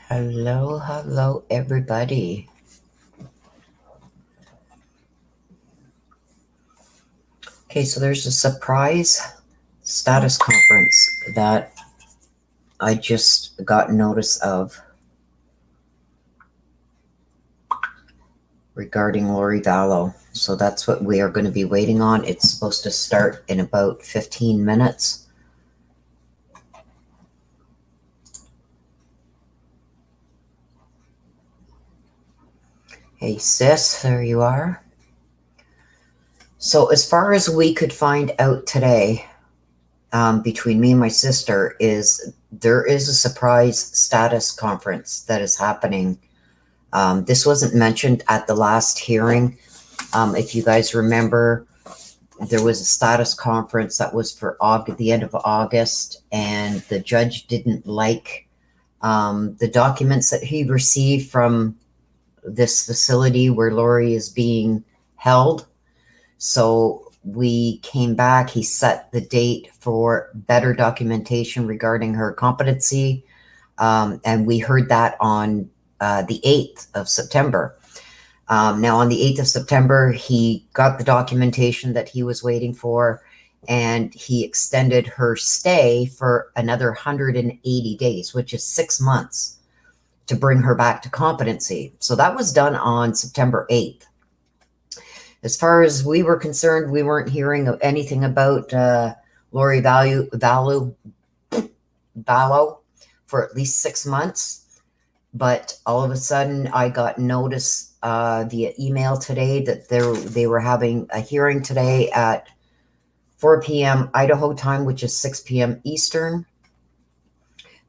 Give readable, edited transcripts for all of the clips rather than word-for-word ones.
Hello, everybody. Okay, so there's a surprise status conference that I just got notice of regarding Lori Vallow. So that's what we are going to be waiting on. It's supposed to start in about 15 minutes. Hey, sis, there you are. So as far as we could find out today, between me and my sister, there is a surprise status conference that is happening. This wasn't mentioned at the last hearing. If you guys remember, there was a status conference that was for the end of August, and the judge didn't like the documents that he received from this facility where Lori is being held. So we came back. He set the date for better documentation regarding her competency, and we heard that on the 8th of September. Now, on the 8th of September, he got the documentation that he was waiting for, and he extended her stay for another 180 days, which is 6 months, to bring her back to competency. So that was done on September 8th. As far as we were concerned, we weren't hearing anything about Lori Vallow for at least 6 months. But all of a sudden, I got notice via email today that they were having a hearing today at 4 p.m. Idaho time, which is 6 p.m. Eastern.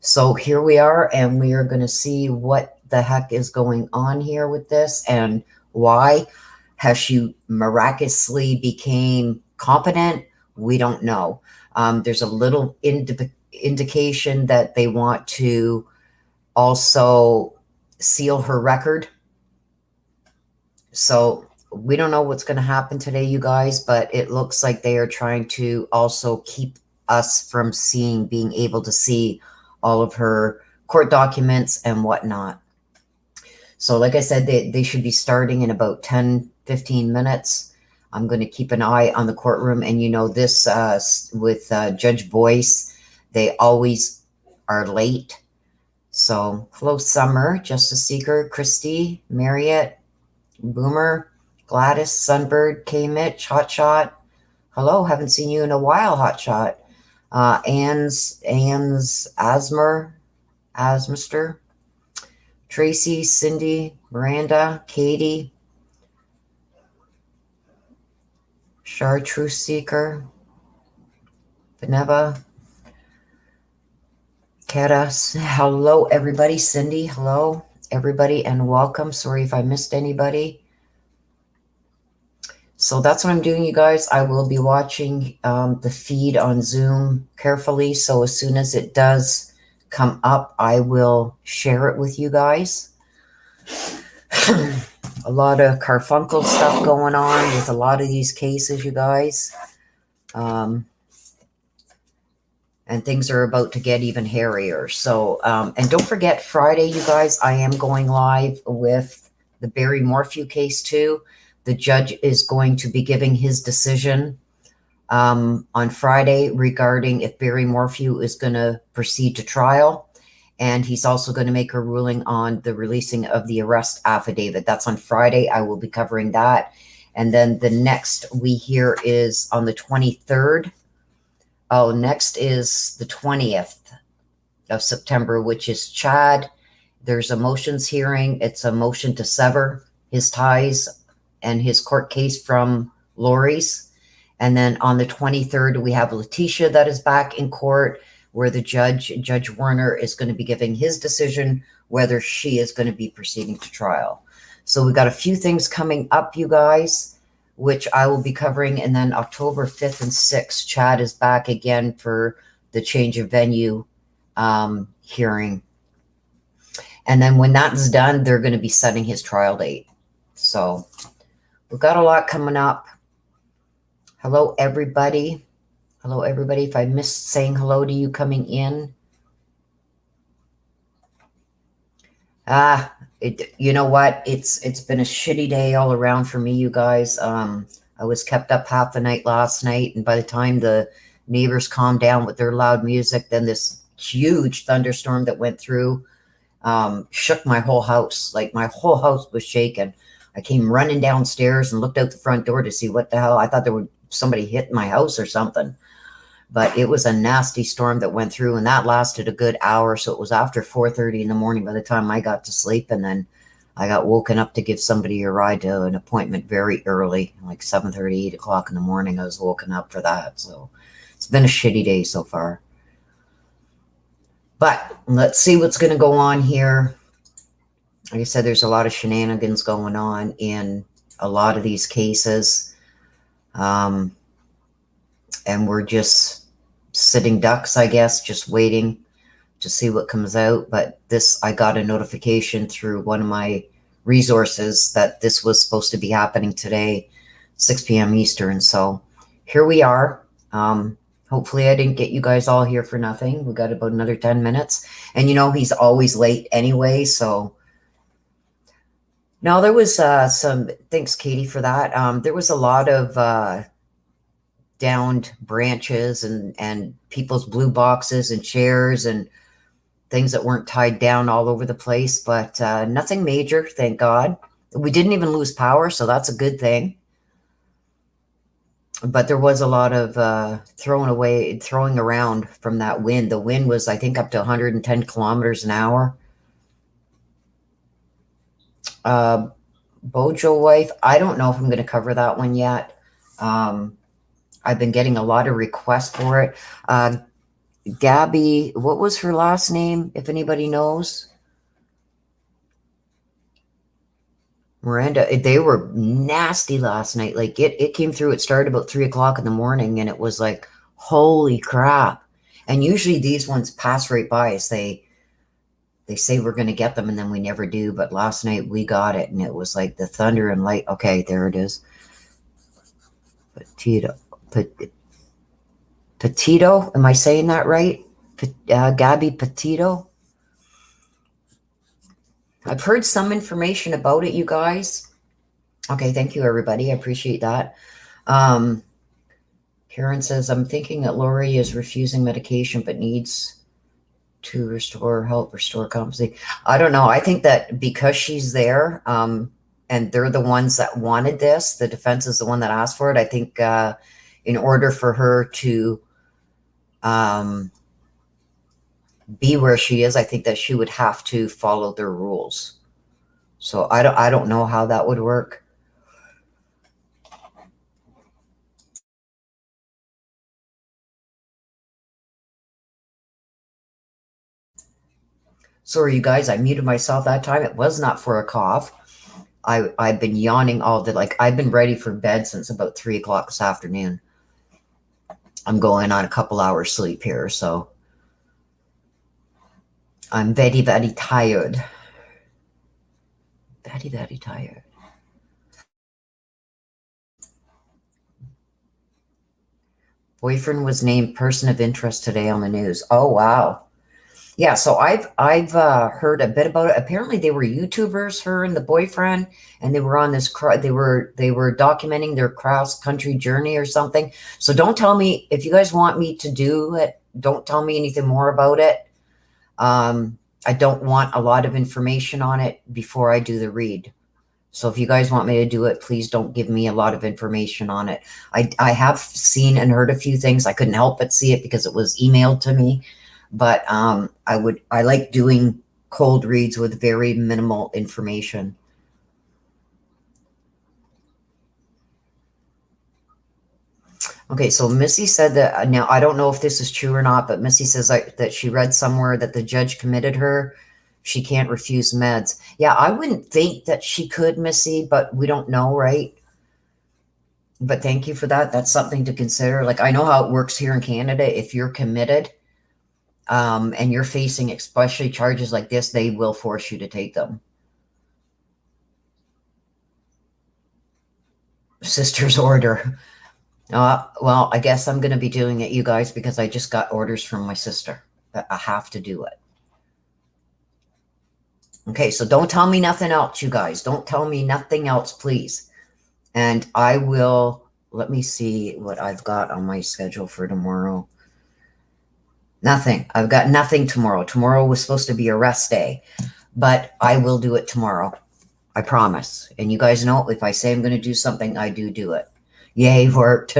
So here we are, and we are going to see what the heck is going on here with this and why. Has she miraculously became competent? We don't know. There's a little indication that they want to also seal her record. So we don't know what's going to happen today, you guys, but it looks like they are trying to also keep us from being able to see all of her court documents and whatnot. So like I said, they should be starting in about 10-15 minutes. I'm going to keep an eye on the courtroom. And you know this with Judge Boyce, they always are late. So hello, Summer, Justice Seeker, Christy, Marriott, Boomer, Gladys, Sunbird, K. Mitch, Hotshot. Hello, haven't seen you in a while, Hotshot. Ann's Asmister, Tracy, Cindy, Miranda, Katie, Chartreuse Seeker, Beneva, Keras. Hello, everybody. Cindy, hello, everybody, and welcome. Sorry if I missed anybody. So that's what I'm doing, you guys. I will be watching the feed on Zoom carefully. So as soon as it does come up, I will share it with you guys. A lot of Carfunkel stuff going on with a lot of these cases, you guys. And things are about to get even hairier. So, and don't forget, Friday, you guys, I am going live with the Barry Morphew case too. The judge is going to be giving his decision on Friday regarding if Barry Morphew is going to proceed to trial. And he's also going to make a ruling on the releasing of the arrest affidavit. That's on Friday. I will be covering that. And then the next we hear is on the 23rd. Oh, next is the 20th of September, which is Chad. There's a motions hearing. It's a motion to sever his ties and his court case from Lori's. And then on the 23rd, we have Letitia that is back in court, where the Judge Werner, is going to be giving his decision whether she is going to be proceeding to trial. So we've got a few things coming up, you guys, which I will be covering. And then October 5th and 6th, Chad is back again for the change of venue hearing. And then when that's done, they're going to be setting his trial date. So we've got a lot coming up. Hello, everybody. Hello, everybody. If I missed saying hello to you coming in. You know what? It's been a shitty day all around for me, you guys. I was kept up half the night last night, and by the time the neighbors calmed down with their loud music, then this huge thunderstorm that went through shook my whole house. Like my whole house was shaking. I came running downstairs and looked out the front door to see what the hell. I thought there would somebody hit my house or something. But it was a nasty storm that went through, and that lasted a good hour. So it was after 4:30 in the morning by the time I got to sleep, and then I got woken up to give somebody a ride to an appointment very early, like 7:30, 8 o'clock in the morning. I was woken up for that. So it's been a shitty day so far. But let's see what's going to go on here. Like I said, there's a lot of shenanigans going on in a lot of these cases. And we're just sitting ducks, I guess, just waiting to see what comes out. But this, I got a notification through one of my resources that this was supposed to be happening today, 6 p.m. Eastern. So here we are. Hopefully I didn't get you guys all here for nothing. We got about another 10 minutes. And, you know, he's always late anyway. So now there was some, thanks, Katie, for that. There was a lot of downed branches and people's blue boxes and chairs and things that weren't tied down all over the place, but nothing major, thank God. We didn't even lose power, so that's a good thing. But there was a lot of throwing around from that wind. The wind was, I think, up to 110 kilometers an hour. Bojo wife, I don't know if I'm going to cover that one yet. I've been getting a lot of requests for it. Gabby, what was her last name, if anybody knows? Miranda, they were nasty last night. Like it came through, it started about 3 o'clock in the morning, and it was like, holy crap. And usually these ones pass right by us. They say we're going to get them, and then we never do. But last night we got it, and it was like the thunder and light. Okay, there it is. Petito, am I saying that right? Gabby Petito. I've heard some information about it, you guys. Okay, thank you, everybody. I appreciate that. Karen says, I'm thinking that Lori is refusing medication but needs to help restore competency. I don't know. I think that because she's there, and they're the ones that wanted this, the defense is the one that asked for it. I think in order for her to be where she is, I think that she would have to follow their rules. So I don't know how that would work. Sorry, you guys, I muted myself that time. It was not for a cough. I've been yawning all day. Like I've been ready for bed since about 3 o'clock this afternoon. I'm going on a couple hours sleep here, so I'm very, very tired. Very, very tired. Boyfriend was named person of interest today on the news. Oh, wow. Yeah, so I've heard a bit about it. Apparently they were YouTubers, her and the boyfriend, and they were on this they were documenting their cross country journey or something. So don't tell me, if you guys want me to do it, don't tell me anything more about it. I don't want a lot of information on it before I do the read. So if you guys want me to do it, please don't give me a lot of information on it. I have seen and heard a few things. I couldn't help but see it because it was emailed to me. But I like doing cold reads with very minimal information. Okay, so Missy said that, now I don't know if this is true or not, but Missy says that she read somewhere that the judge committed her. She can't refuse meds. Yeah, I wouldn't think that she could, Missy, but we don't know, right? But thank you for that. That's something to consider. Like, I know how it works here in Canada. If you're committed, and you're facing especially charges like this, they will force you to take them. Sister's order. Well, I guess I'm going to be doing it, you guys, because I just got orders from my sister that I have to do it. Okay, so don't tell me nothing else, you guys. Don't tell me nothing else, please. And I will, let me see what I've got on my schedule for tomorrow. Nothing. I've got nothing tomorrow. Tomorrow was supposed to be a rest day, but I will do it tomorrow. I promise. And you guys know, if I say I'm going to do something, I do it. Yay, worked.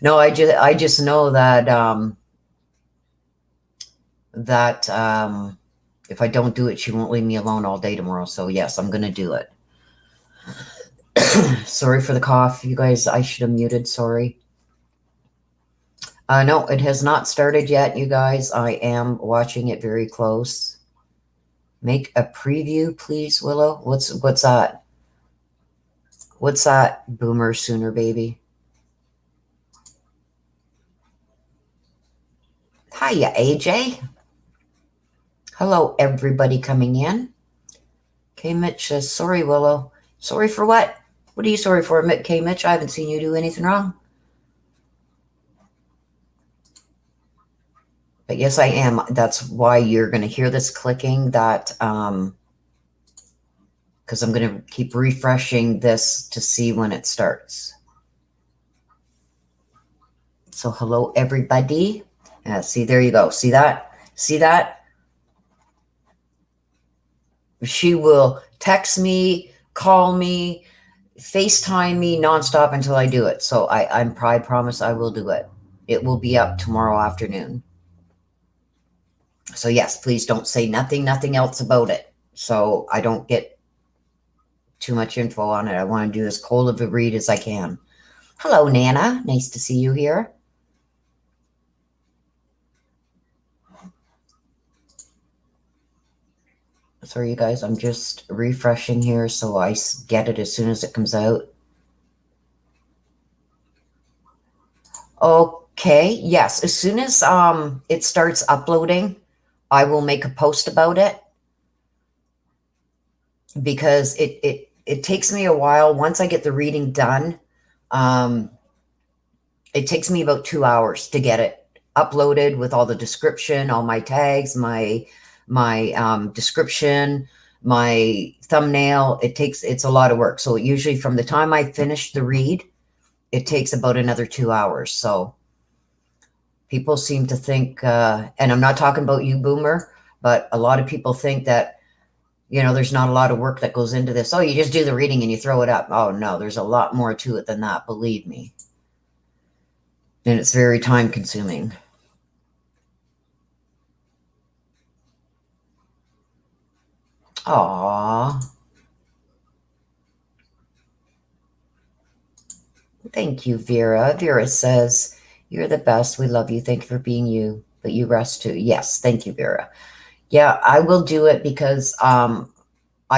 No, I just know that if I don't do it, she won't leave me alone all day tomorrow. So yes, I'm going to do it. Sorry for the cough, you guys. I should have muted. Sorry. No, it has not started yet, you guys. I am watching it very close. Make a preview, please, Willow. What's that? What's that, Boomer Sooner Baby? Hiya, AJ. Hello, everybody coming in. K. Mitch says, sorry, Willow. Sorry for what? What are you sorry for, K. Mitch? I haven't seen you do anything wrong. But yes, I am. That's why you're going to hear this clicking, that because I'm going to keep refreshing this to see when it starts. So hello, everybody. See, there you go. See that? See that? She will text me, call me, FaceTime me nonstop until I do it. So I promise I will do it. It will be up tomorrow afternoon. So yes, please don't say nothing else about it. So I don't get too much info on it. I want to do as cold of a read as I can. Hello, Nana. Nice to see you here. Sorry, you guys. I'm just refreshing here so I get it as soon as it comes out. Okay. Yes. As soon as it starts uploading, I will make a post about it, because it takes me a while. Once I get the reading done, it takes me about 2 hours to get it uploaded with all the description, all my tags, my description, my thumbnail. It's a lot of work. So usually from the time I finish the read, it takes about another 2 hours. So people seem to think, and I'm not talking about you, Boomer, but a lot of people think that, you know, there's not a lot of work that goes into this. Oh, you just do the reading and you throw it up. Oh, no, there's a lot more to it than that, believe me. And it's very time consuming. Aww. Thank you, Vera. Vera says, you're the best. We love you. Thank you for being you, but you rest too. Yes, thank you, Vera. Yeah, I will do it because I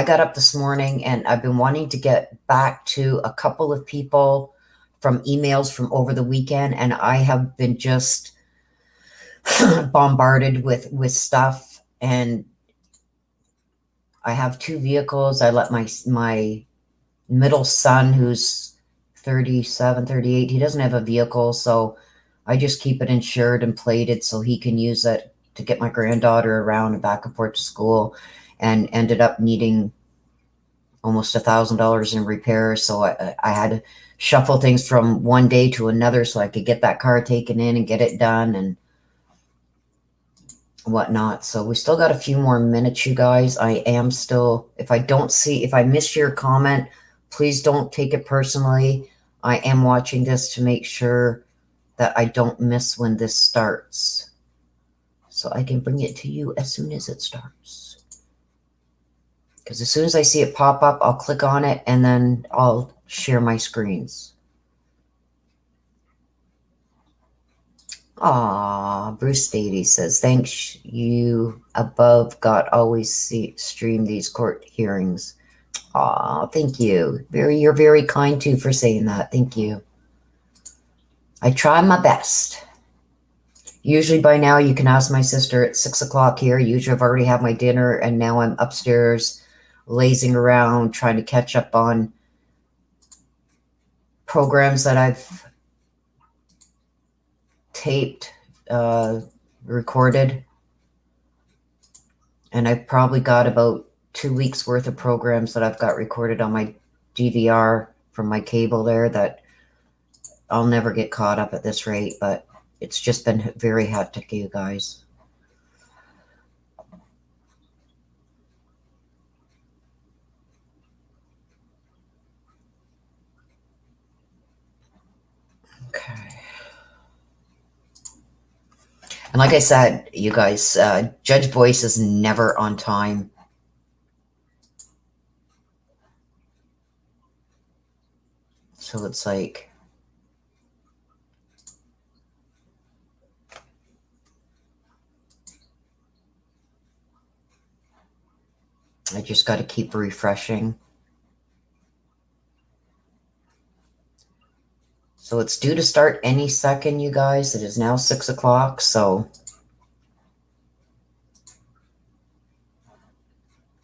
got up this morning and I've been wanting to get back to a couple of people from emails from over the weekend, and I have been just bombarded with stuff. And I have 2 vehicles. I let my middle son, who's 37, 38, he doesn't have a vehicle, so I just keep it insured and plated so he can use it to get my granddaughter around and back and forth to school, and ended up needing almost $1,000 in repairs. So I had to shuffle things from one day to another so I could get that car taken in and get it done and whatnot. So we still got a few more minutes, you guys. I am still, if I miss your comment, please don't take it personally. I am watching this to make sure that I don't miss when this starts, so I can bring it to you as soon as it starts. Because as soon as I see it pop up, I'll click on it and then I'll share my screens. Aw, Bruce Davies says, thanks you above God always stream these court hearings. Aw, thank you. You're very kind too for saying that. Thank you. I try my best. Usually by now you can ask my sister at 6 o'clock here. Usually I've already had my dinner and now I'm upstairs lazing around trying to catch up on programs that I've taped, recorded. And I've probably got about 2 weeks worth of programs that I've got recorded on my DVR from my cable there that I'll never get caught up at this rate, but it's just been very hectic, you guys. Okay. And like I said, you guys, Judge Boyce is never on time. So it's like, I just got to keep refreshing. So it's due to start any second, you guys. It is now 6 o'clock, so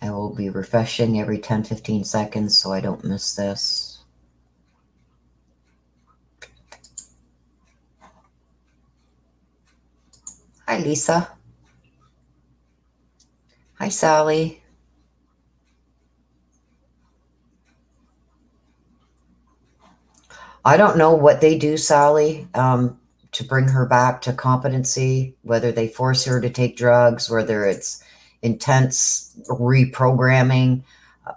I will be refreshing every 10-15 seconds so I don't miss this. Hi, Lisa. Hi, Sally. I don't know what they do, Sally, to bring her back to competency, whether they force her to take drugs, whether it's intense reprogramming.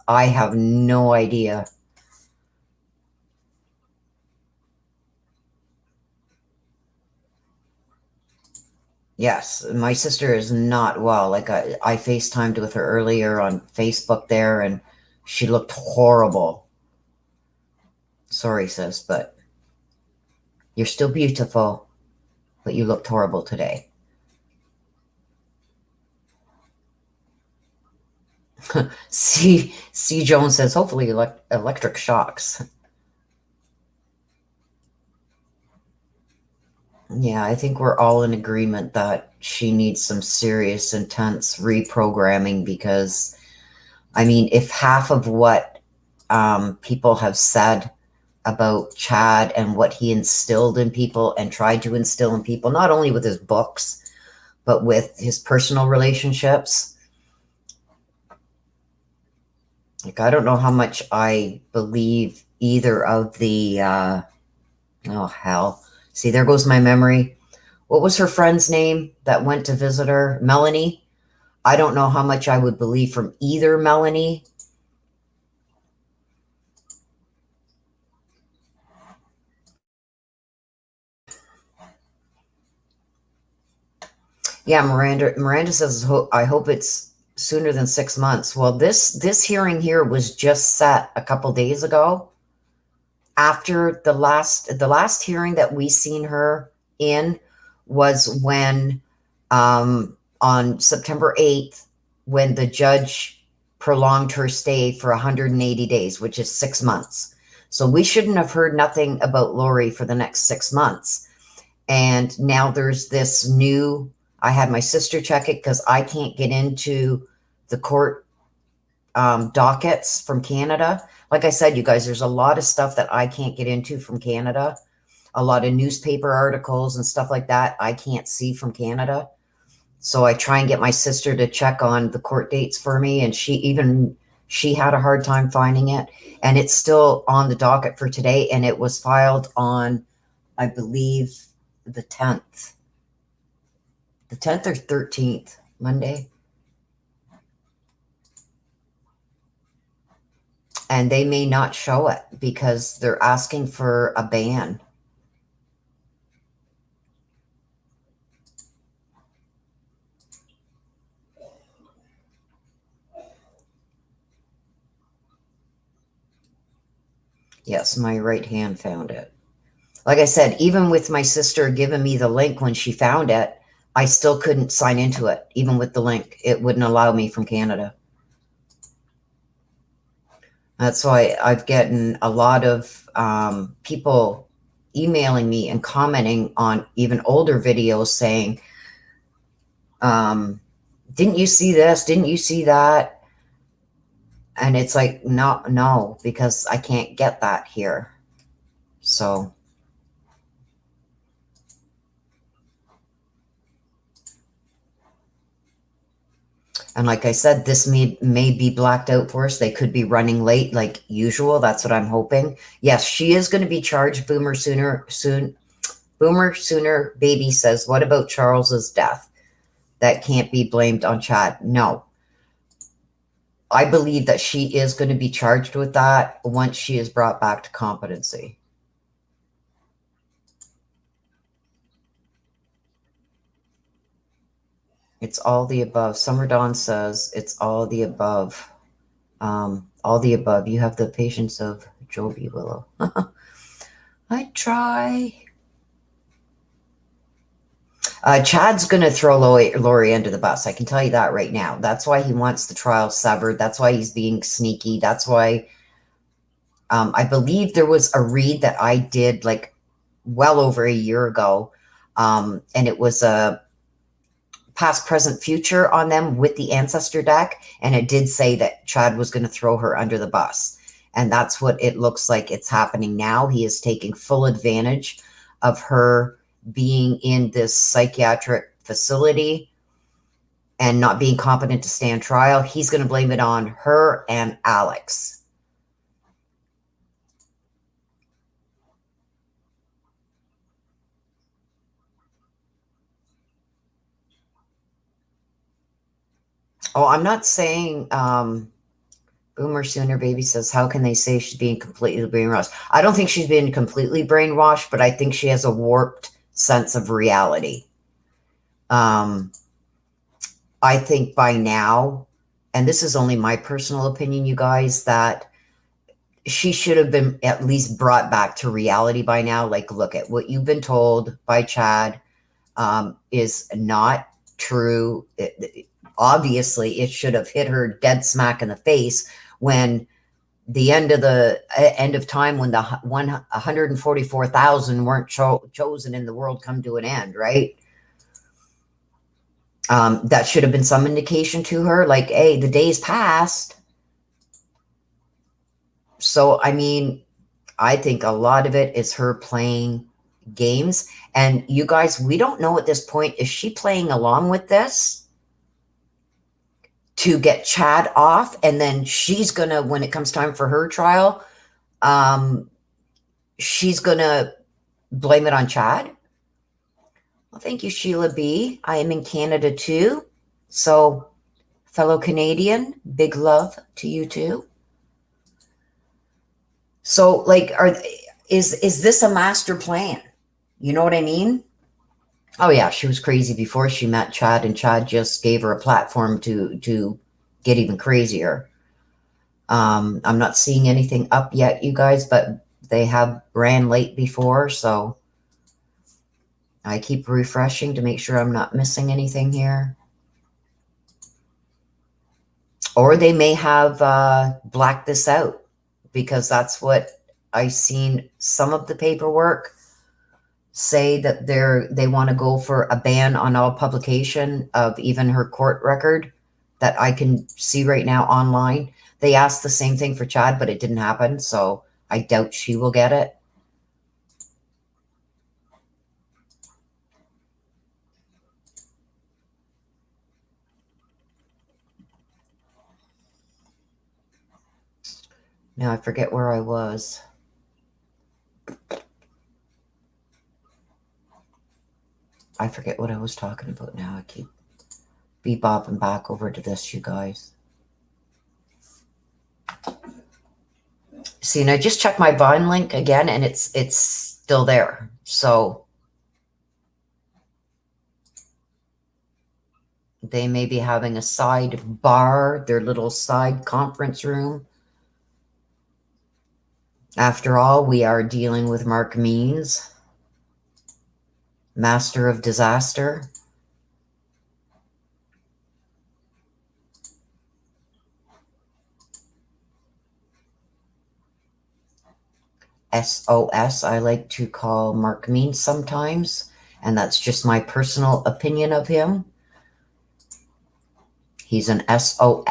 I have no idea. Yes, my sister is not well. Like I FaceTimed with her earlier on Facebook there, and she looked horrible. Sorry, sis, but you're still beautiful, but you looked horrible today. C. Jones says, hopefully electric shocks. Yeah, I think we're all in agreement that she needs some serious, intense reprogramming because, I mean, if half of what people have said about Chad and what he instilled in people and tried to instill in people, not only with his books, but with his personal relationships. Like, I don't know how much I believe either of the, oh, hell. See, there goes my memory. What was her friend's name that went to visit her? Melanie. I don't know how much I would believe from either Melanie. Yeah, Miranda says, I hope it's sooner than 6 months. Well, this hearing here was just set a couple days ago. After the last hearing that we seen her in was when on September 8th, when the judge prolonged her stay for 180 days, which is 6 months. So we shouldn't have heard nothing about Lori for the next 6 months. And now there's this new, I had my sister check it because I can't get into the court dockets from Canada. Like I said, you guys, there's a lot of stuff that I can't get into from Canada. A lot of newspaper articles and stuff like that I can't see from Canada. So I try and get my sister to check on the court dates for me. And she had a hard time finding it. And it's still on the docket for today. And it was filed on, I believe, the 10th. The 10th or 13th, Monday. And they may not show it because they're asking for a ban. Yes, my right hand found it. Like I said, even with my sister giving me the link when she found it, I still couldn't sign into it. Even with the link, it wouldn't allow me from Canada. That's why I've gotten a lot of people emailing me and commenting on even older videos saying, didn't you see this? Didn't you see that? And it's like, no, because I can't get that here. So, And like I said, this may be blacked out for us. They could be running late like usual. That's what I'm hoping. Yes, she is going to be charged. Boomer Sooner Baby says, what about Charles's death? That can't be blamed on Chad. No. I believe that she is going to be charged with that once she is brought back to competency. It's all the above. Summer Dawn says it's all the above. All the above. You have the patience of Joby Willow. I try. Chad's going to throw Lori under the bus. I can tell you that right now. That's why he wants the trial severed. That's why he's being sneaky. That's why I believe there was a read that I did like well over a year ago. And it was a past, present, future on them with the Ancestor deck. And it did say that Chad was going to throw her under the bus. And that's what it looks like it's happening now. He is taking full advantage of her being in this psychiatric facility and not being competent to stand trial. He's going to blame it on her and Alex. Oh, I'm not saying Boomer Sooner Baby says, how can they say she's being completely brainwashed? I don't think she's being completely brainwashed, but I think she has a warped sense of reality. I think by now, and this is only my personal opinion, you guys, that she should have been at least brought back to reality by now. Like, look at what you've been told by Chad is not true. Obviously, it should have hit her dead smack in the face when the end of time, when the 144,000 weren't chosen in the world come to an end, right? That should have been some indication to her, like, hey, the day's passed. So, I mean, I think a lot of it is her playing games. And you guys, we don't know at this point, is she playing along with this to get Chad off? And then she's going to, when it comes time for her trial, she's going to blame it on Chad. Well, thank you, Sheila B. I am in Canada too. So, fellow Canadian, big love to you too. So, like, is this a master plan? You know what I mean? Oh yeah, she was crazy before she met Chad, and Chad just gave her a platform to get even crazier. I'm not seeing anything up yet, you guys, but they have ran late before, so I keep refreshing to make sure I'm not missing anything here. Or they may have blacked this out, because that's what I've seen some of the paperwork say, that they want to go for a ban on all publication of even her court record that I can see right now online. They asked the same thing for Chad, but it didn't happen, so I doubt she will get it. Now I forget where I was. I forget what I was talking about now. I keep bebopping back over to this, you guys. See, and I just checked my Vine link again, and it's still there. So they may be having a side bar, their little side conference room. After all, we are dealing with Mark Means, master of disaster. SOS, I like to call Mark Means sometimes, and that's just my personal opinion of him. He's an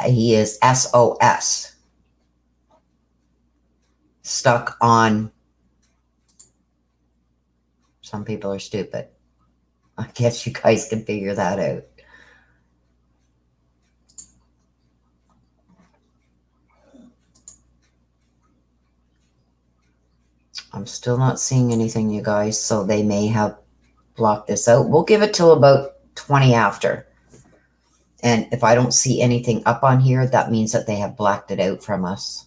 he is SOS. Stuck on, some people are stupid. I guess you guys can figure that out. I'm still not seeing anything, you guys, so they may have blocked this out. We'll give it till about 20 after. And if I don't see anything up on here, that means that they have blacked it out from us.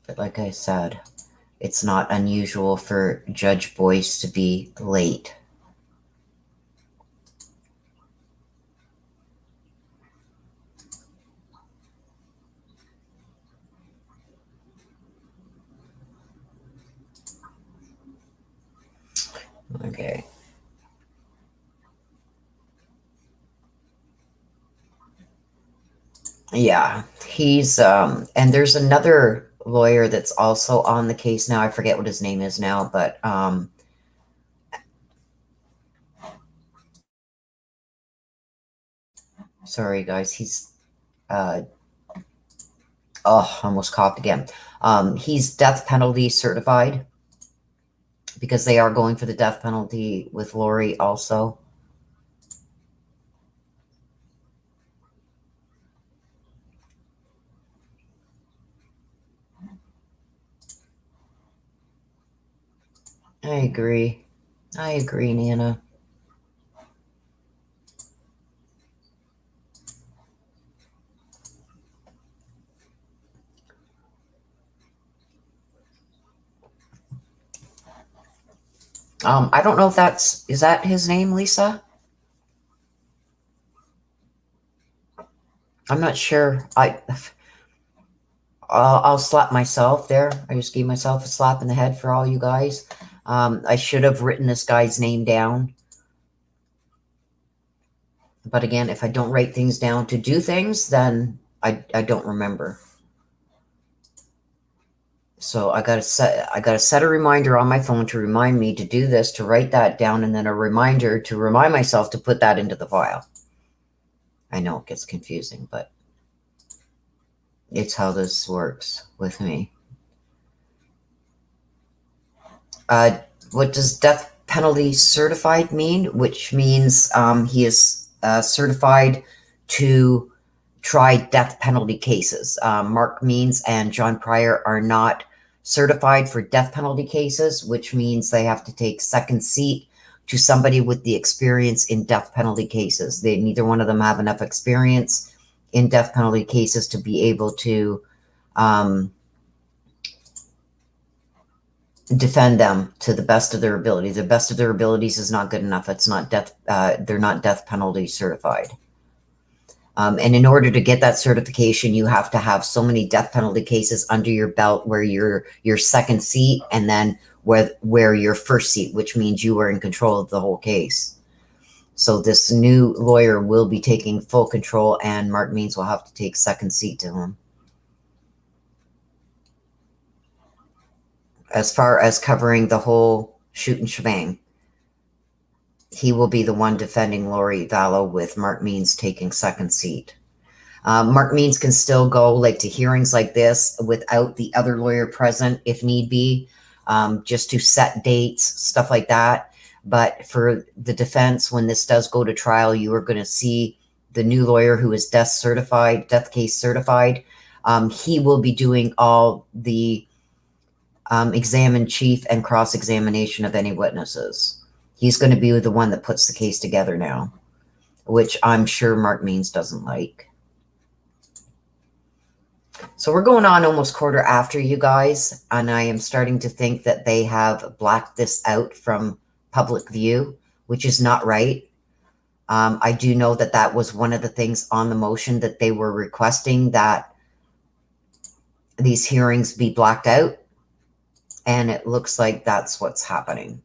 But like I said, it's not unusual for Judge Boyce to be late. Okay. Yeah, he's and there's another lawyer that's also on the case now. I forget what his name is now, but sorry guys, he's almost coughed again. He's death penalty certified because they are going for the death penalty with Lori also. I agree. I agree, Nana. I don't know if is that his name, Lisa? I'm not sure. I'll slap myself there. I just gave myself a slap in the head for all you guys. I should have written this guy's name down. But again, if I don't write things down to do things, then I don't remember. So I gotta set a reminder on my phone to remind me to do this, to write that down, and then a reminder to remind myself to put that into the file. I know it gets confusing, but it's how this works with me. What does death penalty certified mean? Which means he is certified to try death penalty cases. Mark Means and John Pryor are not certified for death penalty cases, which means they have to take second seat to somebody with the experience in death penalty cases. Neither one of them have enough experience in death penalty cases to be able to defend them to the best of their ability. The best of their abilities is not good enough. It's not death. They're not death penalty certified. And in order to get that certification, you have to have so many death penalty cases under your belt where you're your second seat, and then where your first seat, which means you were in control of the whole case. So this new lawyer will be taking full control, and Mark Means will have to take second seat to him. As far as covering the whole shoot and shebang, he will be the one defending Lori Vallow, with Mark Means taking second seat. Mark Means can still go like to hearings like this without the other lawyer present if need be, just to set dates, stuff like that. But for the defense, when this does go to trial, you are going to see the new lawyer who is death case certified. He will be doing all the examine chief and cross-examination of any witnesses. He's going to be the one that puts the case together now, which I'm sure Mark Means doesn't like. So we're going on almost quarter after, you guys, and I am starting to think that they have blacked this out from public view, which is not right. I do know that that was one of the things on the motion, that they were requesting that these hearings be blacked out, and it looks like that's what's happening.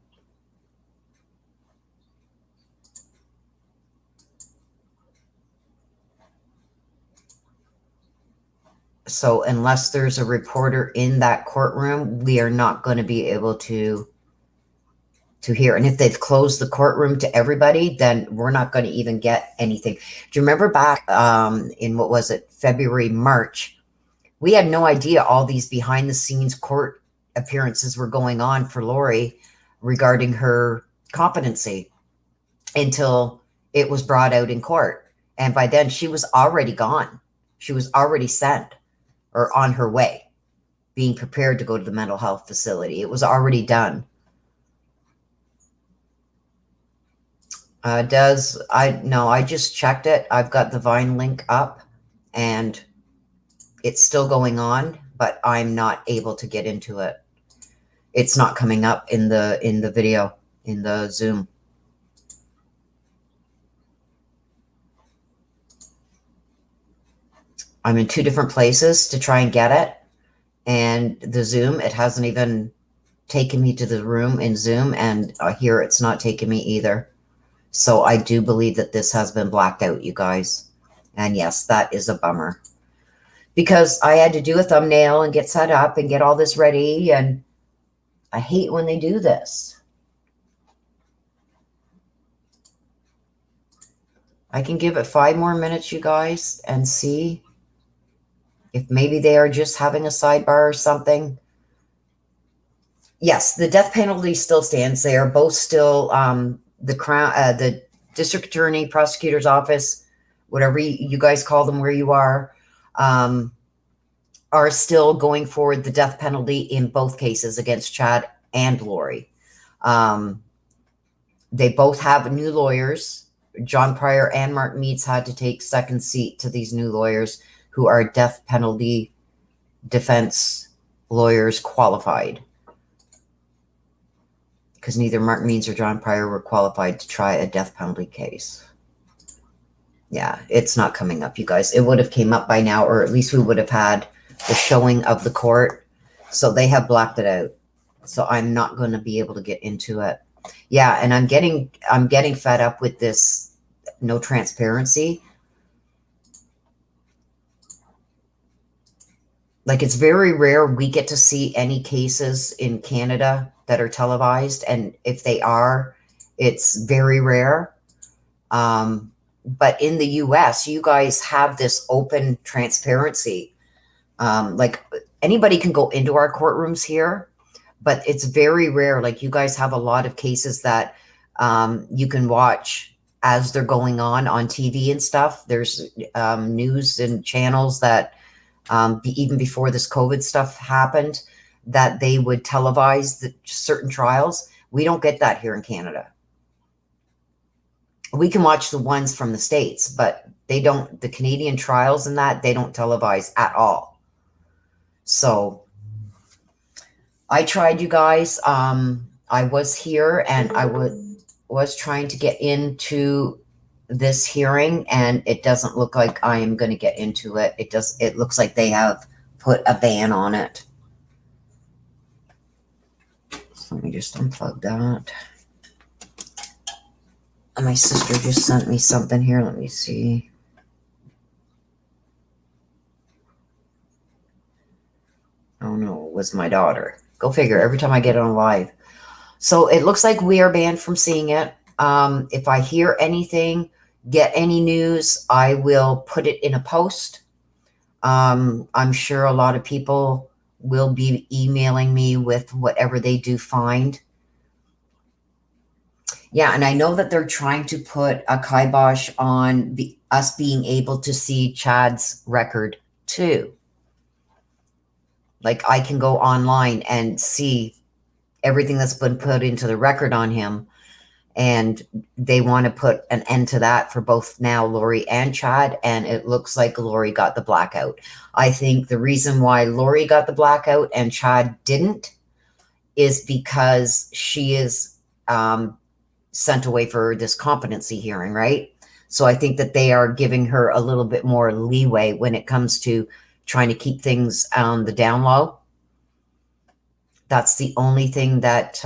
So unless there's a reporter in that courtroom, we are not going to be able to hear. And if they've closed the courtroom to everybody, then we're not going to even get anything. Do you remember back in, what was it, February, March, we had no idea all these behind the scenes court appearances were going on for Lori regarding her competency until it was brought out in court. And by then she was already gone. She was already sent or on her way, being prepared to go to the mental health facility. It was already done. I just checked it. I've got the Vine link up and it's still going on, but I'm not able to get into it. It's not coming up in the video, in the Zoom. I'm in 2 different places to try and get it. And the Zoom, it hasn't even taken me to the room in Zoom. And here it's not taking me either. So I do believe that this has been blacked out, you guys. And yes, that is a bummer. Because I had to do a thumbnail and get set up and get all this ready. And I hate when they do this. I can give it 5 more minutes, you guys, and see if maybe they are just having a sidebar or something. Yes, the death penalty still stands. They are both still the Crown, the district attorney, prosecutor's office, whatever you guys call them where you are still going forward the death penalty in both cases against Chad and Lori. They both have new lawyers. John Pryor and Mark Meads had to take second seat to these new lawyers who are death penalty defense lawyers qualified. Because neither Mark Meads or John Pryor were qualified to try a death penalty case. Yeah, it's not coming up, you guys. It would have came up by now, or at least we would have had the showing of the court. So they have blacked it out. So I'm not going to be able to get into it. Yeah, and I'm getting fed up with this no transparency. Like, it's very rare we get to see any cases in Canada that are televised. And if they are, it's very rare. But in the US, you guys have this open transparency. Like, anybody can go into our courtrooms here, but it's very rare. Like, you guys have a lot of cases that you can watch as they're going on TV and stuff. There's news and channels that even before this COVID stuff happened, that they would televise certain trials. We don't get that here in Canada. We can watch the ones from the States, but they don't, the Canadian trials and that, they don't televise at all. So I tried, you guys. I was here and I was trying to get into this hearing, and it doesn't look like I am going to get into it. It looks like they have put a ban on it. So let me just unplug that. And my sister just sent me something here. Let me see. Oh no, it was my daughter. Go figure, every time I get on live. So it looks like we are banned from seeing it. If I hear anything, get any news, I will put it in a post. I'm sure a lot of people will be emailing me with whatever they do find. Yeah, and I know that they're trying to put a kibosh on us being able to see Chad's record too. Like, I can go online and see everything that's been put into the record on him. And they want to put an end to that for both now Lori and Chad. And it looks like Lori got the blackout. I think the reason why Lori got the blackout and Chad didn't is because she is sent away for this competency hearing, right? So I think that they are giving her a little bit more leeway when it comes to trying to keep things on the down low. That's the only thing that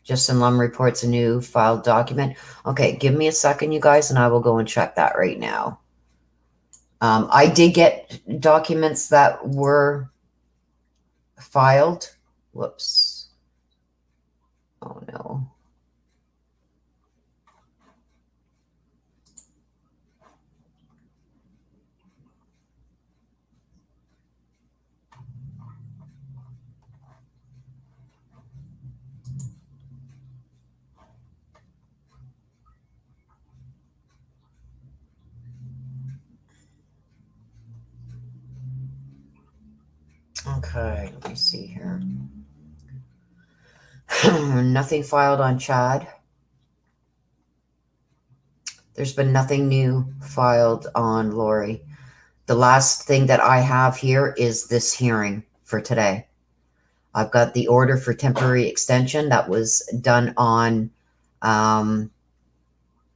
Justin Lum reports a new filed document. Okay, give me a second, you guys, and I will go and check that right now. I did get documents that were filed. Whoops. Oh, no. Okay, let me see here. Nothing filed on Chad. There's been nothing new filed on Lori. The last thing that I have here is this hearing for today. I've got the order for temporary extension that was done on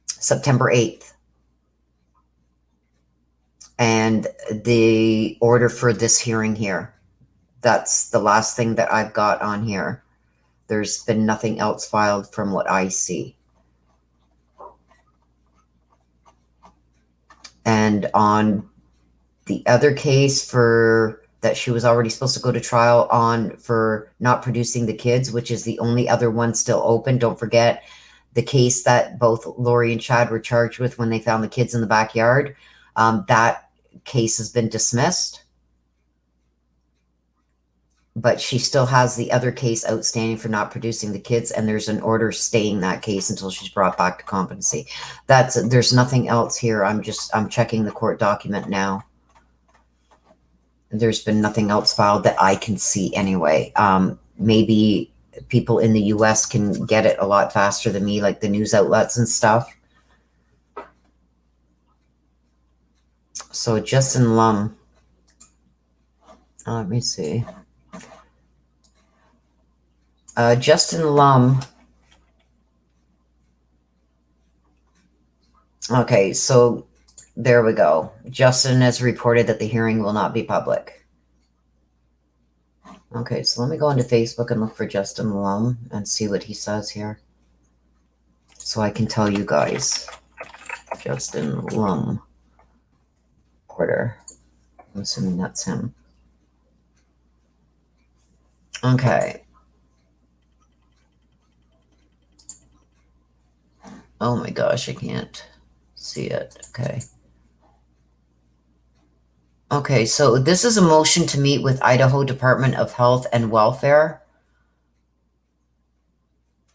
September 8th. And the order for this hearing here. That's the last thing that I've got on here. There's been nothing else filed from what I see. And on the other case for that she was already supposed to go to trial on for not producing the kids, which is the only other one still open. Don't forget the case that both Lori and Chad were charged with when they found the kids in the backyard. That case has been dismissed. But she still has the other case outstanding for not producing the kids, and there's an order staying that case until she's brought back to competency. There's nothing else here. I'm checking the court document now. There's been nothing else filed that I can see anyway. Maybe people in the US can get it a lot faster than me, like the news outlets and stuff. So Justin Lum. Let me see. Justin Lum. Okay, so there we go. Justin has reported that the hearing will not be public. Okay, so let me go into Facebook and look for Justin Lum and see what he says here. So I can tell you guys. Justin Lum. Order. I'm assuming that's him. Okay. Oh my gosh, I can't see it. Okay. Okay, so this is a motion to meet with Idaho Department of Health and Welfare.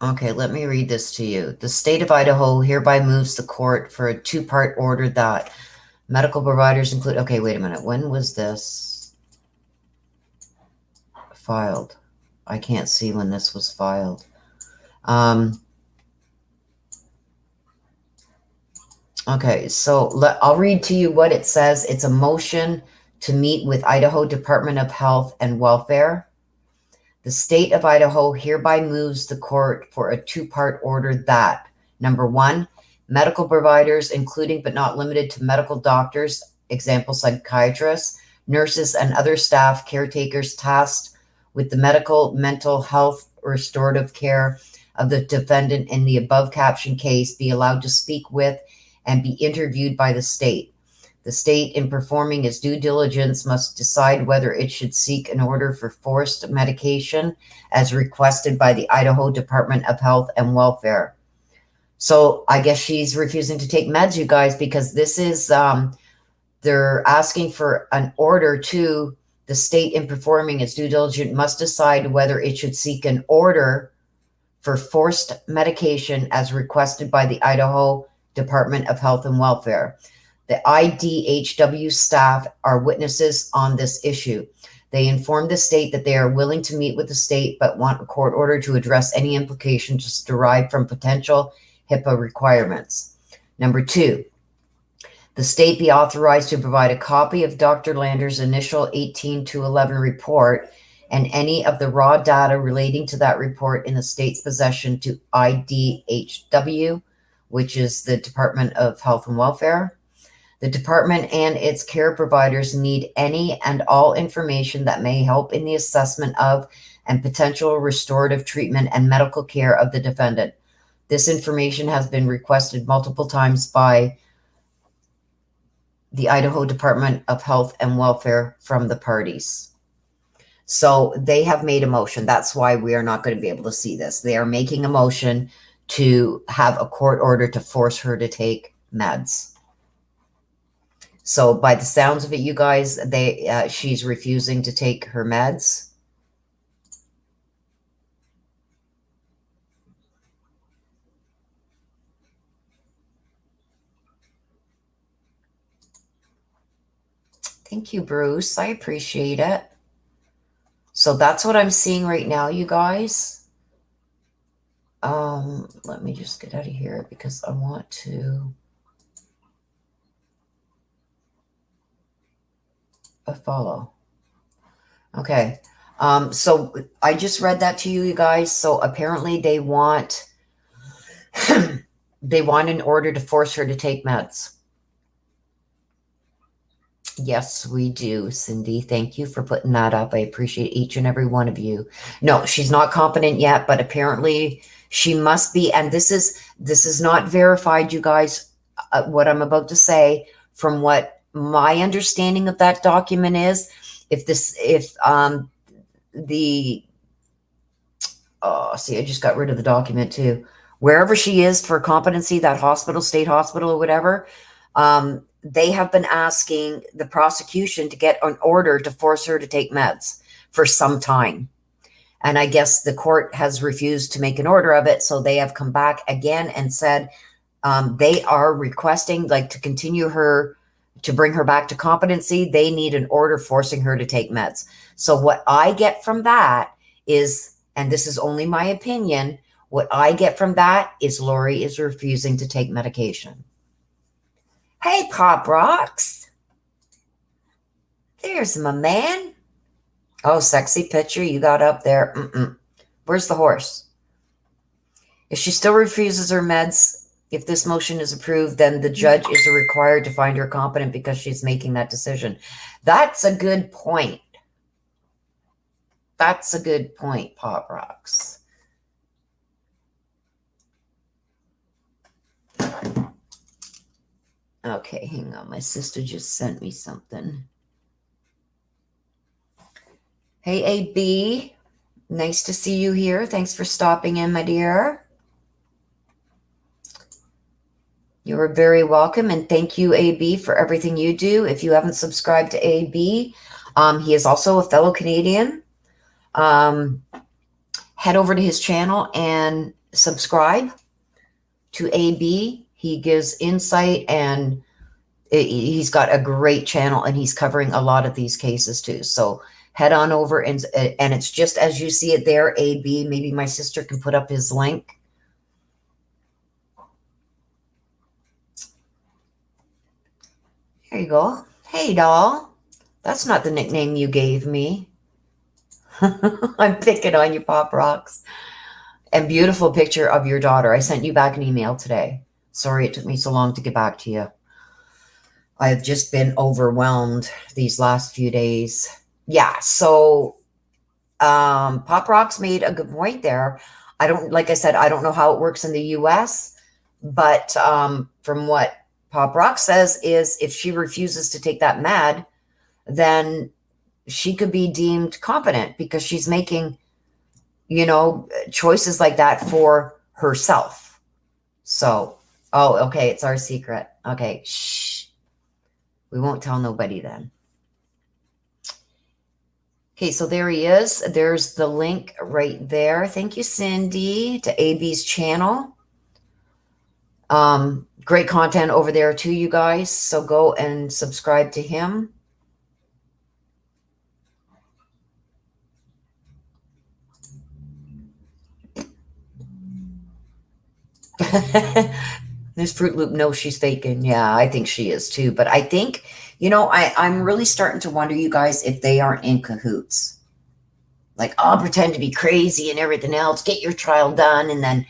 Okay, let me read this to you. The state of Idaho hereby moves the court for a two-part order that medical providers include... Okay, wait a minute. When was this filed? I can't see when this was filed. Okay, so I'll read to you what it says. It's a motion to meet with Idaho Department of Health and Welfare. The state of Idaho hereby moves the court for a two-part order that, number one, medical providers, including but not limited to medical doctors, example psychiatrists, nurses, and other staff caretakers tasked with the medical, mental health, restorative care of the defendant in the above captioned case be allowed to speak with and be interviewed by the state. The state, in performing its due diligence, must decide whether it should seek an order for forced medication as requested by the Idaho Department of Health and Welfare. So I guess she's refusing to take meds, you guys, because this is, they're asking for an order to the state, in performing its due diligence, must decide whether it should seek an order for forced medication as requested by the Idaho Department of Health and Welfare. The IDHW staff are witnesses on this issue. They informed the state that they are willing to meet with the state, but want a court order to address any implications derived from potential HIPAA requirements. Number two, the state be authorized to provide a copy of Dr. Lander's initial 18-11 report and any of the raw data relating to that report in the state's possession to IDHW, which is the Department of Health and Welfare. The department and its care providers need any and all information that may help in the assessment of and potential restorative treatment and medical care of the defendant. This information has been requested multiple times by the Idaho Department of Health and Welfare from the parties. So they have made a motion. That's why we are not going to be able to see this. They are making a motion to have a court order to force her to take meds. So by the sounds of it, you guys, she's refusing to take her meds. Thank you, Bruce. I appreciate it. So that's what I'm seeing right now, you guys. Let me just get out of here because I want to follow. Okay. So I just read that to you, you guys. So apparently they want they want an order to force her to take meds. Yes, we do, Cindy. Thank you for putting that up. I appreciate each and every one of you. No, she's not competent yet, but apparently she must be. And this is not verified, you guys. What I'm about to say, from what my understanding of that document is, if the see, I just got rid of the document too. Wherever she is for competency, that hospital, state hospital, or whatever, they have been asking the prosecution to get an order to force her to take meds for some time. And I guess the court has refused to make an order of it. So they have come back again and said they are requesting, like, to continue her, to bring her back to competency. They need an order forcing her to take meds. So what I get from that is, and this is only my opinion, what I get from that is Lori is refusing to take medication. Hey, Pop Rocks. There's my man. Oh, sexy picture you got up there. Where's the horse? If she still refuses her meds, if this motion is approved, then the judge is required to find her competent because she's making that decision. That's a good point. That's a good point, Pop Rocks. Okay, hang on. My sister just sent me something. Hey, AB. Nice to see you here. Thanks for stopping in, my dear. You are very welcome, and thank you, AB, for everything you do. If you haven't subscribed to AB, he is also a fellow Canadian. Head over to his channel and subscribe to AB. He gives insight, and he's got a great channel, and he's covering a lot of these cases too. So head on over, and it's just as you see it there, AB. Maybe my sister can put up his link. There you go. Hey, doll. That's not the nickname you gave me. I'm picking on you, Pop Rocks. And beautiful picture of your daughter. I sent you back an email today. Sorry it took me so long to get back to you. I have just been overwhelmed these last few days. Yeah, so Pop Rocks made a good point there. Like I said, I don't know how it works in the US, but from what Pop Rock says is if she refuses to take that med, then she could be deemed competent because she's making, choices like that for herself. So, oh, okay, it's our secret. Okay, shh. We won't tell nobody then. Okay, so there he is. There's the link right there. Thank you, Cindy, to AB's channel. Great content over there too, you guys. So go and subscribe to him. This Fruit Loop knows she's faking. Yeah, I think she is too. But I think, I'm really starting to wonder, you guys, if they aren't in cahoots. Like, I'll pretend to be crazy and everything else. Get your trial done, and then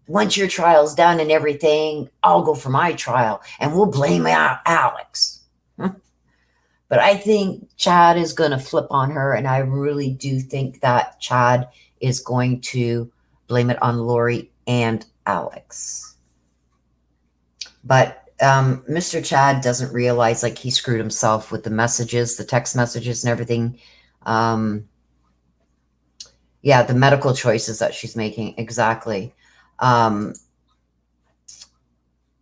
once your trial's done and everything, I'll go for my trial, and we'll blame Alex. But I think Chad is going to flip on her, and I really do think that Chad is going to blame it on Lori and Alex. But Mr. Chad doesn't realize, like, he screwed himself with the messages, the text messages and everything. Yeah, the medical choices that she's making. Exactly.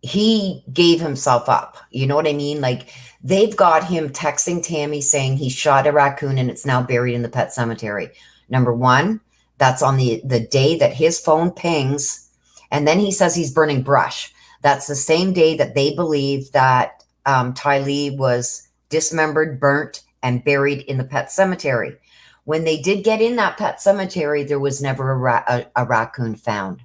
He gave himself up. You know what I mean? Like, they've got him texting Tammy saying he shot a raccoon and it's now buried in the pet cemetery. Number one, that's on the day that his phone pings. And then he says he's burning brush. That's the same day that they believe that Tylee was dismembered, burnt, and buried in the pet cemetery. When they did get in that pet cemetery, there was never a raccoon found.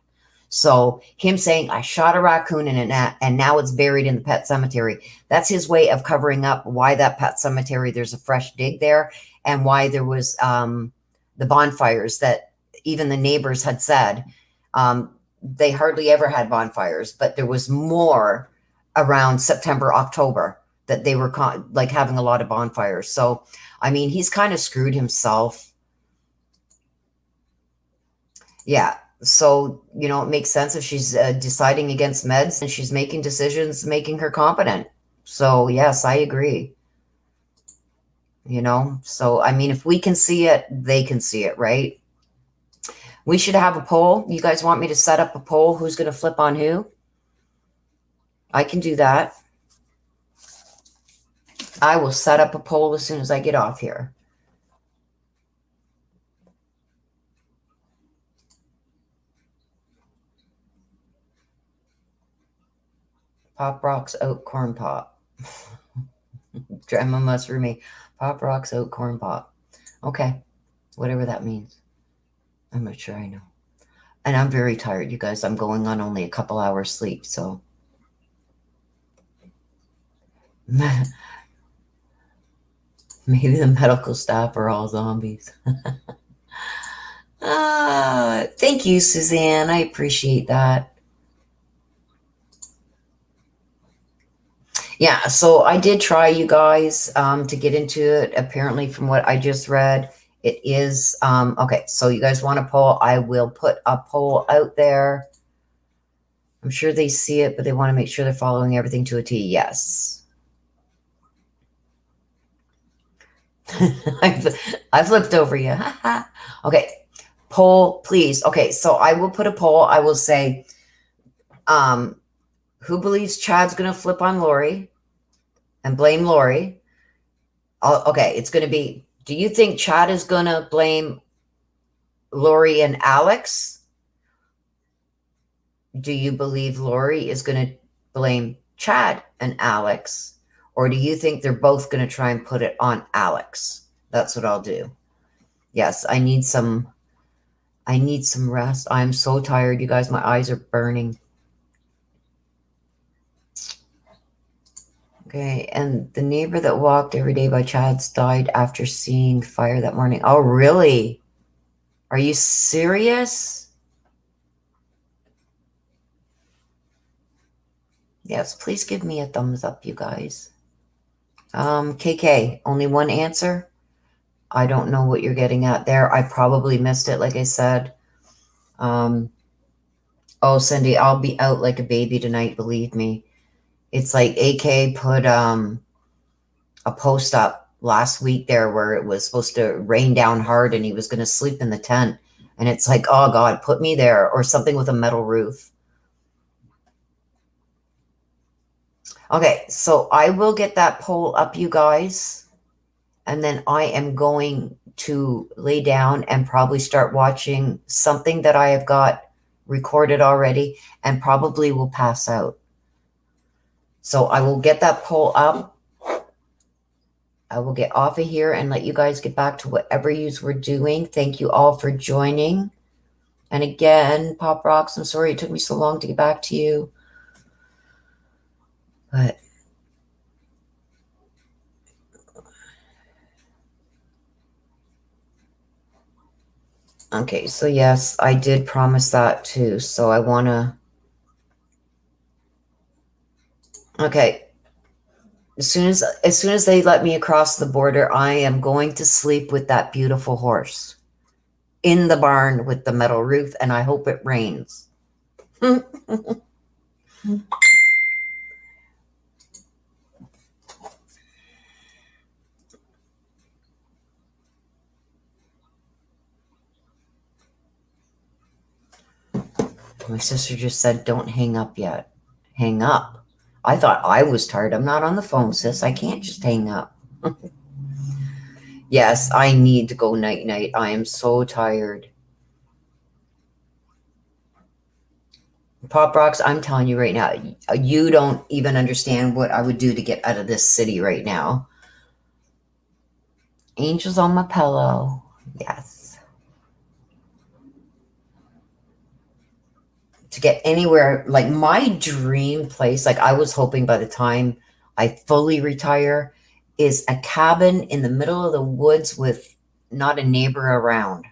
So him saying, I shot a raccoon and now it's buried in the pet cemetery. That's his way of covering up why that pet cemetery, there's a fresh dig there, and why there was the bonfires that even the neighbors had said. They hardly ever had bonfires, but there was more around September, October, that they were like having a lot of bonfires. So, I mean, he's kind of screwed himself. Yeah. So, you know, it makes sense if she's deciding against meds and she's making decisions, making her competent. So, yes, I agree. You know, so, I mean, if we can see it, they can see it, right? We should have a poll. You guys want me to set up a poll? Who's going to flip on who? I can do that. I will set up a poll as soon as I get off here. Pop rocks, oat, corn pop. Drama must remain. Pop rocks, oat, corn pop. Okay. Whatever that means. I'm not sure I know. And I'm very tired, you guys. I'm going on only a couple hours sleep, so. Maybe the medical staff are all zombies. Thank you, Suzanne. I appreciate that. Yeah, so I did try, you guys, to get into it. Apparently, from what I just read, it is, okay, so you guys want a poll? I will put a poll out there. I'm sure they see it, but they want to make sure they're following everything to a T. Yes. I flipped over you. Okay, poll, please. Okay, so I will put a poll. I will say, who believes Chad's going to flip on Lori and blame Lori? Okay, it's going to be, do you think Chad is going to blame Lori and Alex? Do you believe Lori is going to blame Chad and Alex? Or do you think they're both going to try and put it on Alex? That's what I'll do. Yes, I need some rest. I'm so tired, you guys. My eyes are burning. Okay, and the neighbor that walked every day by Chad's died after seeing fire that morning. Oh, really? Are you serious? Yes, please give me a thumbs up, you guys. KK, only one answer? I don't know what you're getting at there. I probably missed it, like I said. Oh, Cindy, I'll be out like a baby tonight, believe me. It's like AK put a post up last week there where it was supposed to rain down hard and he was going to sleep in the tent. And it's like, oh, God, put me there, or something with a metal roof. Okay, so I will get that poll up, you guys. And then I am going to lay down and probably start watching something that I have got recorded already, and probably will pass out. So I will get that poll up. I will get off of here and let you guys get back to whatever yous were doing. Thank you all for joining. And again, Pop Rocks, I'm sorry it took me so long to get back to you. But okay, so yes, I did promise that too. So I want to. Okay. As soon as they let me across the border, I am going to sleep with that beautiful horse in the barn with the metal roof, and I hope it rains. My sister just said, don't hang up yet. Hang up. I thought I was tired. I'm not on the phone, sis. I can't just hang up. Yes, I need to go night-night. I am so tired. Pop Rocks, I'm telling you right now, you don't even understand what I would do to get out of this city right now. Angels on my pillow. Yes. To get anywhere, like my dream place, like I was hoping by the time I fully retire, is a cabin in the middle of the woods with not a neighbor around.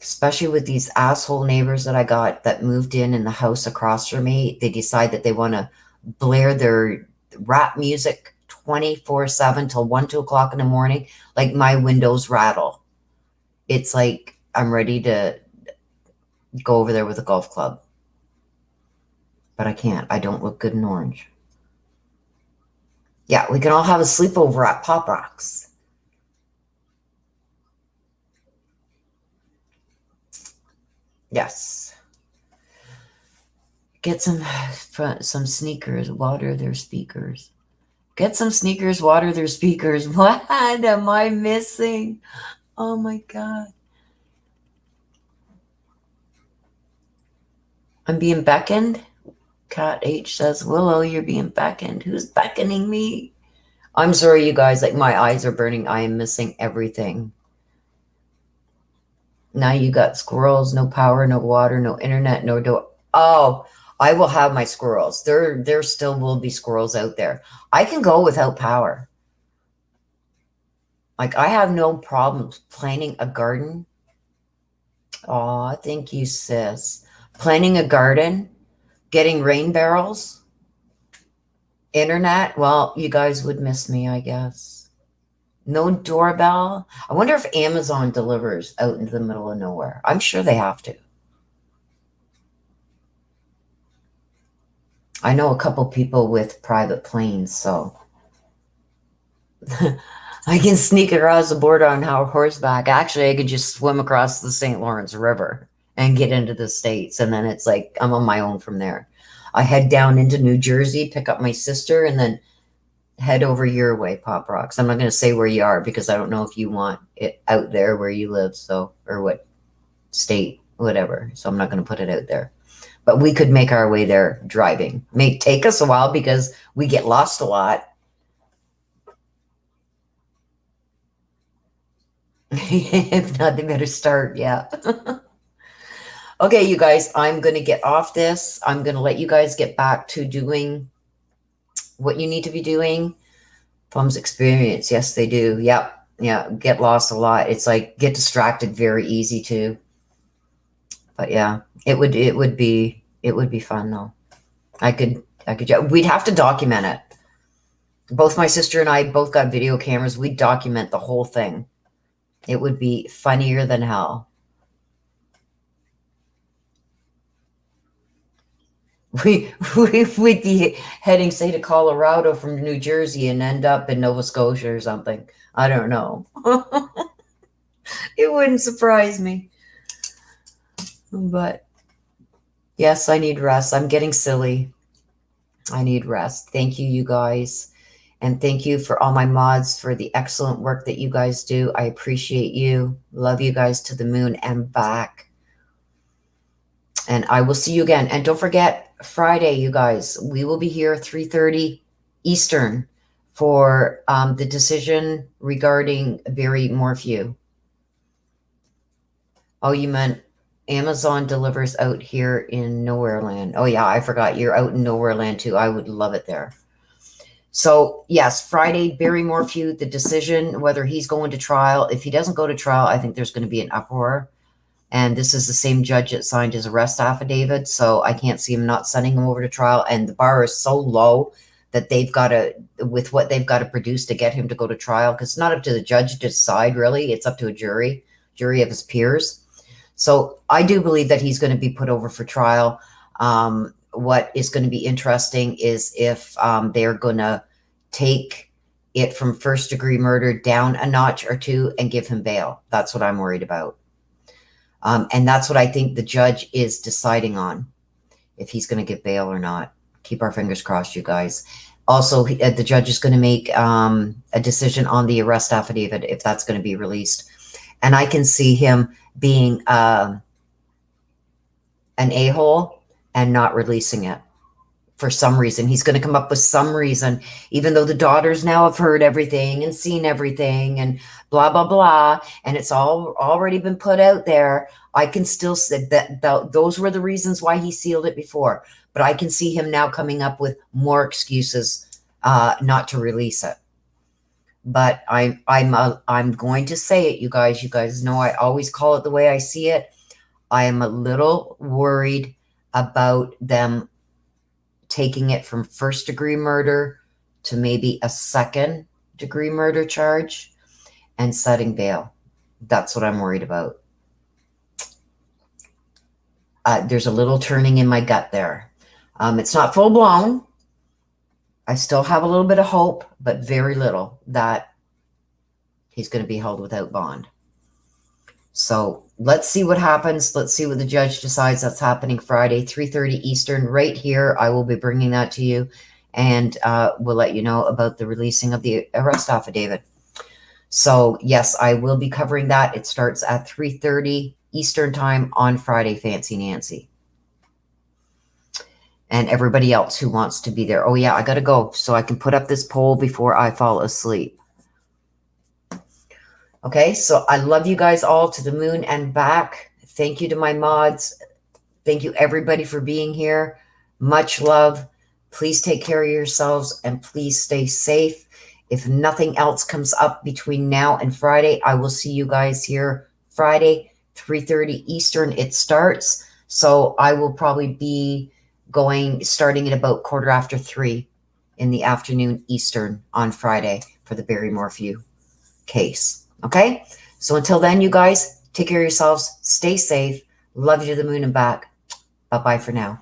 Especially with these asshole neighbors that I got that moved in the house across from me. They decide that they want to blare their rap music 24/7 till 1, 2 o'clock in the morning. Like my windows rattle. It's like I'm ready to go over there with a golf club. But I can't. I don't look good in orange. Yeah, we can all have a sleepover at Pop Rocks. Yes. Get some sneakers, water their speakers. Get some sneakers, water their speakers. What am I missing? Oh my God. I'm being beckoned. Cat H says, Willow, you're being beckoned. Who's beckoning me? I'm sorry, you guys. Like my eyes are burning. I am missing everything. Now you got squirrels, no power, no water, no internet, no door. Oh, I will have my squirrels. There still will be squirrels out there. I can go without power. Like I have no problem planting a garden. Oh, thank you, sis. Planting a garden, getting rain barrels, internet. Well, you guys would miss me, I guess. No doorbell. I wonder if Amazon delivers out into the middle of nowhere. I'm sure they have to. I know a couple people with private planes, so I can sneak across the border on horseback. Actually, I could just swim across the St. Lawrence River and get into the States. And then it's like I'm on my own from there. I head down into New Jersey, pick up my sister, and then head over your way, Pop Rocks. I'm not going to say where you are because I don't know if you want it out there where you live, so, or what state, whatever. So I'm not going to put it out there. But we could make our way there driving. May take us a while because we get lost a lot. If not, they better start. Yeah. Okay, you guys, I'm going to get off this. I'm going to let you guys get back to doing what you need to be doing. Plums experience. Yes, they do. Yep. Yeah. Get lost a lot. It's like get distracted very easy too. But yeah, it would be fun though. We'd have to document it. Both my sister and I both got video cameras. We'd document the whole thing. It would be funnier than hell. We'd be heading, say, to Colorado from New Jersey and end up in Nova Scotia or something. I don't know. It wouldn't surprise me. But yes, I need rest. I'm getting silly. I need rest. Thank you, you guys. And thank you for all my mods for the excellent work that you guys do. I appreciate you. Love you guys to the moon and back. And I will see you again. And don't forget, Friday, you guys, we will be here 3:30 Eastern for the decision regarding Barry Morphew. Oh, you meant Amazon delivers out here in Nowhere Land. Oh, yeah, I forgot. You're out in Nowhere Land, too. I would love it there. So, yes, Friday, Barry Morphew, the decision, whether he's going to trial. If he doesn't go to trial, I think there's going to be an uproar. And this is the same judge that signed his arrest affidavit, so I can't see him not sending him over to trial. And the bar is so low that they've got to, with what they've got to produce to get him to go to trial, because it's not up to the judge to decide, really. It's up to a jury of his peers. So I do believe that he's going to be put over for trial. What is going to be interesting is if they're going to take it from first-degree murder down a notch or two and give him bail. That's what I'm worried about. And that's what I think the judge is deciding on, if he's going to get bail or not. Keep our fingers crossed, you guys. Also, the judge is going to make a decision on the arrest affidavit, if that's going to be released. And I can see him being an a-hole and not releasing it for some reason. He's going to come up with some reason, even though the daughters now have heard everything and seen everything and blah, blah, blah. And it's all already been put out there. I can still say that those were the reasons why he sealed it before. But I can see him now coming up with more excuses not to release it. But I'm going to say it, you guys. You guys know I always call it the way I see it. I am a little worried about them taking it from first-degree murder to maybe a second-degree murder charge and setting bail. That's what I'm worried about. There's a little turning in my gut there. It's not full-blown. I still have a little bit of hope, but very little, that he's going to be held without bond. So let's see what happens. Let's see what the judge decides. That's happening Friday, 3:30 Eastern, right here. I will be bringing that to you, and we'll let you know about the releasing of the arrest affidavit. So yes, I will be covering that. It starts at 3:30 Eastern time on Friday, Fancy Nancy. And everybody else who wants to be there. Oh yeah, I got to go so I can put up this poll before I fall asleep. Okay, so I love you guys all to the moon and back. Thank you to my mods. Thank you everybody for being here. Much love. Please take care of yourselves and please stay safe. If nothing else comes up between now and Friday, I will see you guys here Friday, 3:30 Eastern. It starts. So I will probably be starting at about 3:15 in the afternoon Eastern on Friday for the Barry Morphew case. Okay? So until then, you guys, take care of yourselves. Stay safe. Love you to the moon and back. Bye-bye for now.